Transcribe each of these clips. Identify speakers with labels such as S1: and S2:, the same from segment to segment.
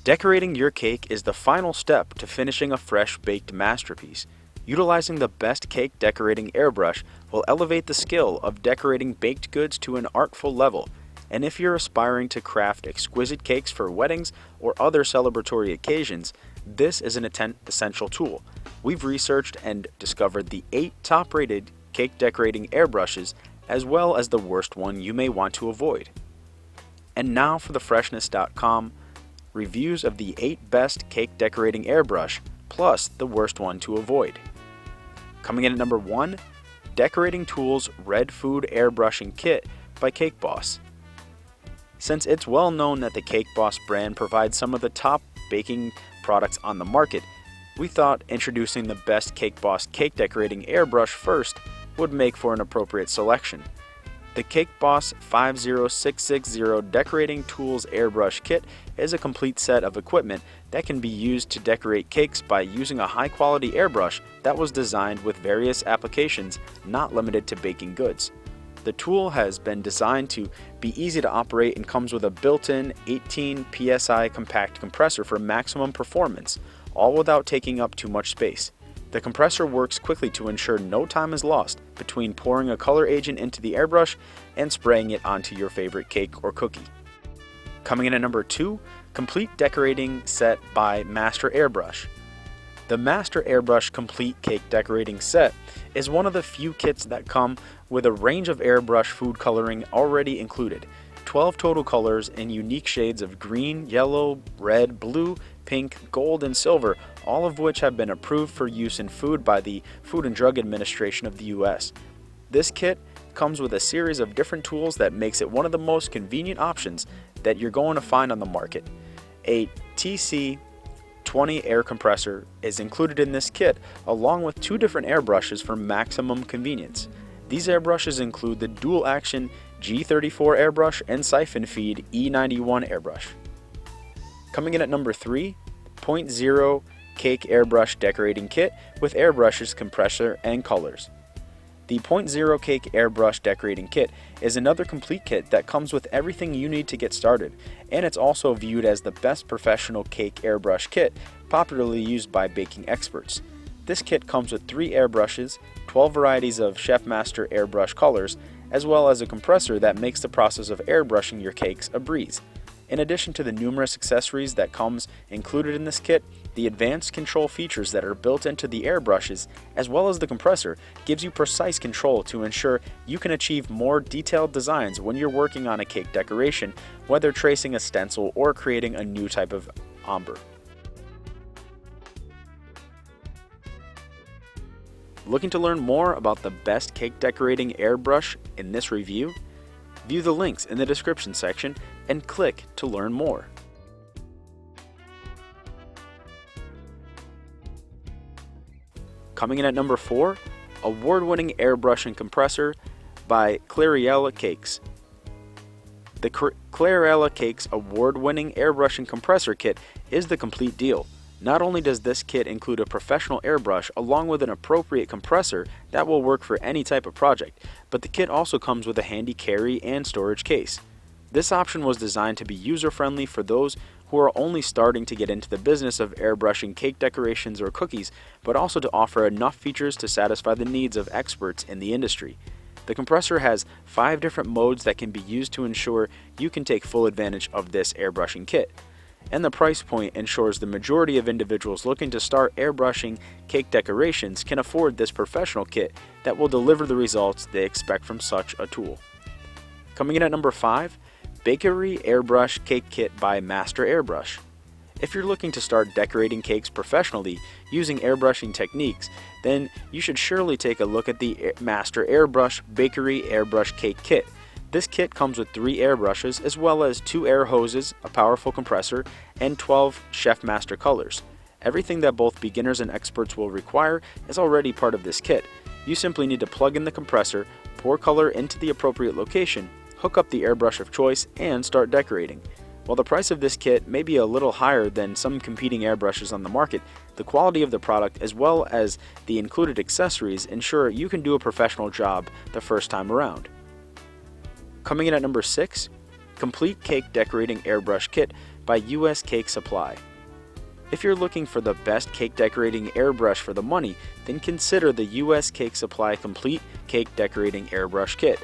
S1: Decorating your cake is the final step to finishing a fresh baked masterpiece. Utilizing the best cake decorating airbrush will elevate the skill of decorating baked goods to an artful level. And if you're aspiring to craft exquisite cakes for weddings or other celebratory occasions, this is an essential tool. We've researched and discovered the 8 top-rated cake decorating airbrushes, as well as the worst one you may want to avoid. And now for the freshness.com reviews of the 8 best cake decorating airbrush, plus the worst one to avoid. Coming in at number 1, Decorating Tools Red Food Airbrushing Kit by Cake Boss. Since it's well known that the Cake Boss brand provides some of the top baking products on the market, we thought introducing the best Cake Boss cake decorating airbrush first would make for an appropriate selection. The Cake Boss 50660 Decorating Tools Airbrush Kit is a complete set of equipment that can be used to decorate cakes by using a high-quality airbrush that was designed with various applications not limited to baking goods. The tool has been designed to be easy to operate and comes with a built-in 18 psi compact compressor for maximum performance, all without taking up too much space. The compressor works quickly to ensure no time is lost between pouring a color agent into the airbrush and spraying it onto your favorite cake or cookie. Coming in at number 2, Complete Decorating Set by Master Airbrush. The Master Airbrush Complete Cake Decorating Set is one of the few kits that come with a range of airbrush food coloring already included. 12 total colors in unique shades of green, yellow, red, blue, pink, gold, and silver, all of which have been approved for use in food by the Food and Drug Administration of the US. This kit comes with a series of different tools that makes it one of the most convenient options that you're going to find on the market. A TC20 air compressor is included in this kit, along with 2 different airbrushes for maximum convenience. These airbrushes include the dual action G34 airbrush and siphon feed E91 airbrush. Coming in at number 3, PointZero Cake Airbrush Decorating Kit with Airbrushes, Compressor, and Colors. The PointZero Cake Airbrush Decorating Kit is another complete kit that comes with everything you need to get started, and it's also viewed as the best professional cake airbrush kit popularly used by baking experts. This kit comes with 3 airbrushes, 12 varieties of Chef Master airbrush colors, as well as a compressor that makes the process of airbrushing your cakes a breeze. In addition to the numerous accessories that comes included in this kit, the advanced control features that are built into the airbrushes, as well as the compressor, gives you precise control to ensure you can achieve more detailed designs when you're working on a cake decoration, whether tracing a stencil or creating a new type of ombre. Looking to learn more about the best cake decorating airbrush in this review? View the links in the description section and click to learn more. Coming in at number 4, Award-winning Airbrush and Compressor by Clairella Cakes. The Clairella Cakes award-winning airbrush and compressor kit is the complete deal. Not only does this kit include a professional airbrush along with an appropriate compressor that will work for any type of project, but the kit also comes with a handy carry and storage case. This option was designed to be user-friendly for those who are only starting to get into the business of airbrushing cake decorations or cookies, but also to offer enough features to satisfy the needs of experts in the industry. The compressor has 5 different modes that can be used to ensure you can take full advantage of this airbrushing kit. And the price point ensures the majority of individuals looking to start airbrushing cake decorations can afford this professional kit that will deliver the results they expect from such a tool. Coming in at number 5, Bakery Airbrush Cake Kit by Master Airbrush. If you're looking to start decorating cakes professionally using airbrushing techniques, then you should surely take a look at the Master Airbrush Bakery Airbrush Cake Kit. This kit comes with 3 airbrushes as well as 2 air hoses, a powerful compressor, and 12 Chef Master colors. Everything that both beginners and experts will require is already part of this kit. You simply need to plug in the compressor, pour color into the appropriate location, hook up the airbrush of choice, and start decorating. While the price of this kit may be a little higher than some competing airbrushes on the market, the quality of the product as well as the included accessories ensure you can do a professional job the first time around. Coming in at number 6, Complete Cake Decorating Airbrush Kit by US Cake Supply. If you're looking for the best cake decorating airbrush for the money, then consider the US Cake Supply Complete Cake Decorating Airbrush Kit.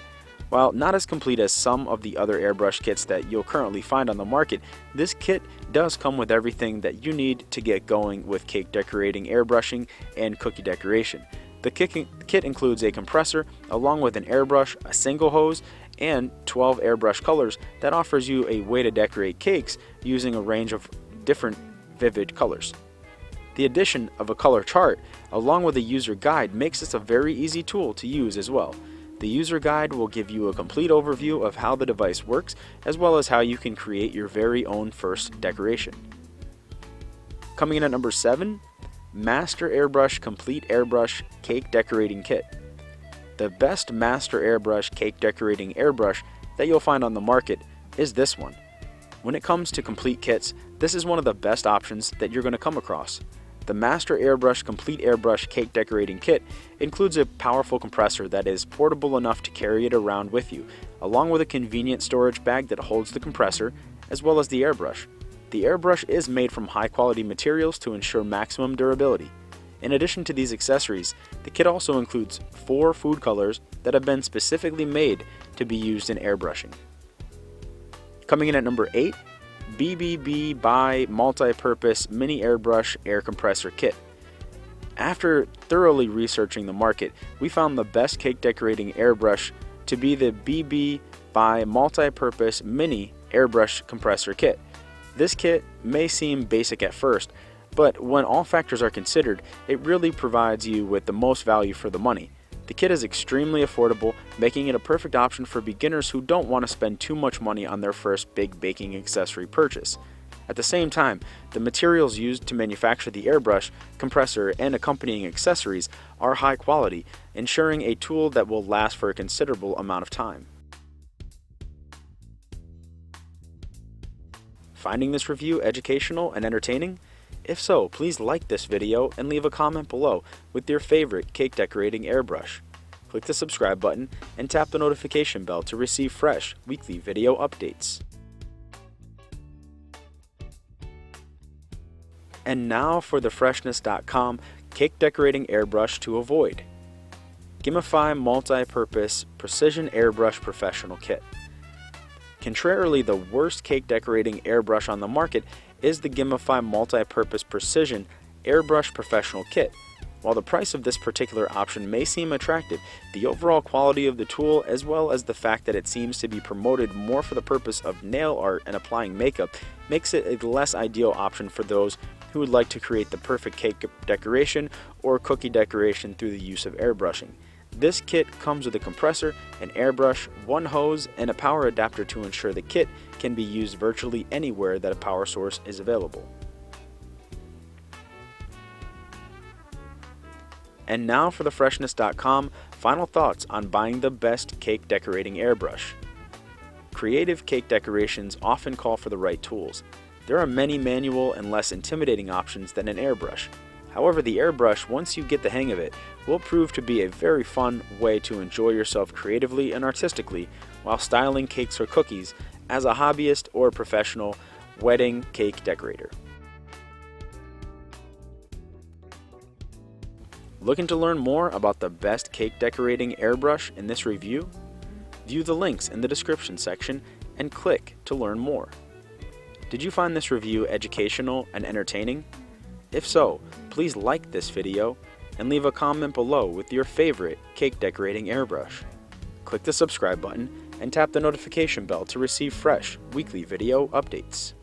S1: While not as complete as some of the other airbrush kits that you'll currently find on the market, this kit does come with everything that you need to get going with cake decorating, airbrushing, and cookie decoration. The kit includes a compressor along with an airbrush, a single hose, and 12 airbrush colors that offers you a way to decorate cakes using a range of different vivid colors. The addition of a color chart along with a user guide makes this a very easy tool to use as well. The user guide will give you a complete overview of how the device works, as well as how you can create your very own first decoration. Coming in at number 7, Master Airbrush Complete Airbrush Cake Decorating Kit. The best Master Airbrush Cake Decorating Airbrush that you'll find on the market is this one. When it comes to complete kits, this is one of the best options that you're going to come across. The Master Airbrush Complete Airbrush Cake Decorating Kit includes a powerful compressor that is portable enough to carry it around with you, along with a convenient storage bag that holds the compressor, as well as the airbrush. The airbrush is made from high-quality materials to ensure maximum durability. In addition to these accessories, the kit also includes 4 food colors that have been specifically made to be used in airbrushing. Coming in at number 8, BBBuy Multi-Purpose Mini Airbrush Air Compressor Kit. After thoroughly researching the market, we found the best cake decorating airbrush to be the BBBuy Multi-Purpose Mini Airbrush Compressor Kit. This kit may seem basic at first, but when all factors are considered, it really provides you with the most value for the money. The kit is extremely affordable, making it a perfect option for beginners who don't want to spend too much money on their first big baking accessory purchase. At the same time, the materials used to manufacture the airbrush, compressor, and accompanying accessories are high quality, ensuring a tool that will last for a considerable amount of time. Finding this review educational and entertaining? If so, please like this video and leave a comment below with your favorite cake decorating airbrush. Click the subscribe button and tap the notification bell to receive fresh weekly video updates. And now for the Freshness.com cake decorating airbrush to avoid. Gimify Multi-Purpose Precision Airbrush Professional Kit. Contrarily, the worst cake decorating airbrush on the market is the Gimify Multi-Purpose Precision Airbrush Professional Kit. While the price of this particular option may seem attractive, the overall quality of the tool, as well as the fact that it seems to be promoted more for the purpose of nail art and applying makeup, makes it a less ideal option for those who would like to create the perfect cake decoration or cookie decoration through the use of airbrushing. This kit comes with a compressor, an airbrush, 1 hose, and a power adapter to ensure the kit can be used virtually anywhere that a power source is available. And now for the Freshness.com final thoughts on buying the best cake decorating airbrush. Creative cake decorations often call for the right tools. There are many manual and less intimidating options than an airbrush. However, the airbrush, once you get the hang of it, will prove to be a very fun way to enjoy yourself creatively and artistically while styling cakes or cookies as a hobbyist or professional wedding cake decorator. Looking to learn more about the best cake decorating airbrush in this review? View the links in the description section and click to learn more. Did you find this review educational and entertaining? If so, please like this video and leave a comment below with your favorite cake decorating airbrush. Click the subscribe button and tap the notification bell to receive fresh weekly video updates.